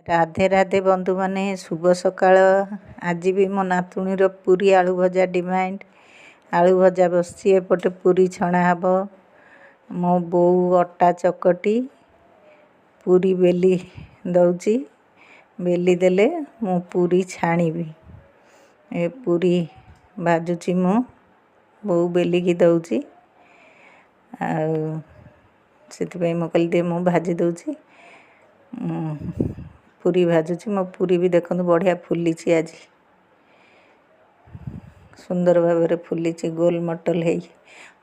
राधे राधे बंधु माने शुभ सकाळ। आज भी मो नातुणीर पूरी आलू भजा डिमांड। आलू भजा बसी एपटे पूरी छणा हब। मो बो अटा चकटी पूरी बेली दौची। बेली देले मु पूरी छाणीबी। ए पूरी भाजुची मु बो बेली की दौची। से मो कल दे मु भाजी दौची। पूरी भाजुची मो पूरी भी देखो बढ़िया फुली आज सुंदर भाव फुली गोल मटल है।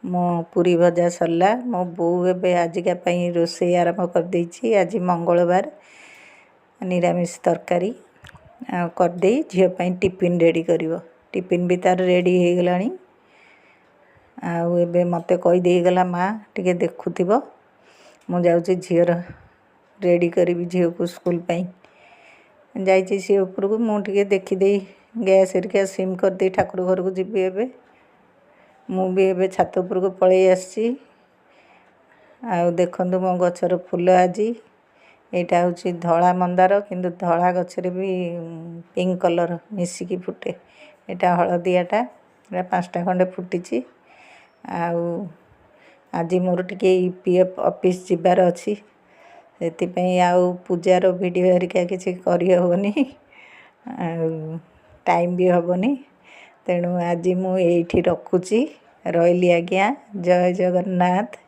मो पूरी भजा सरला। मो बो ए आजिका रोषे आरंभ कर देछि। आज मंगलवार निरामिष तरकारी करदे झीपाई टिफिन रेडी करिवो। टिफिन भी तार रेडी हो गलानी। आबे मते कही दे गला माँ टिके देखुथिबो मु जाउची झीर रेडी करी झील को स्कूल पाई जाइए सी ऊपर को मुझे देखीदे गैस हेरिका सिम कर दे ठाकुर घर को जीवी एबे मु भी एबे छात उपर को पलि आसी। देखंतु मो गछर फूल आज यहाँ हूँ धला मंदार किंतु धला गछरे भी पिंक कलर मिसिकी फुटे। यहाँ हलदियाटा 5टा खंडे फुटी। आज मोर टिके ईपीएफ ऑफिस जीवार अच्छी से आउ पूजार वीडियो हरिका किसी करहबनी टाइम भी हेनी। तेणु आज मु एठी रखुची। रही आज्ञा। जय जगन्नाथ।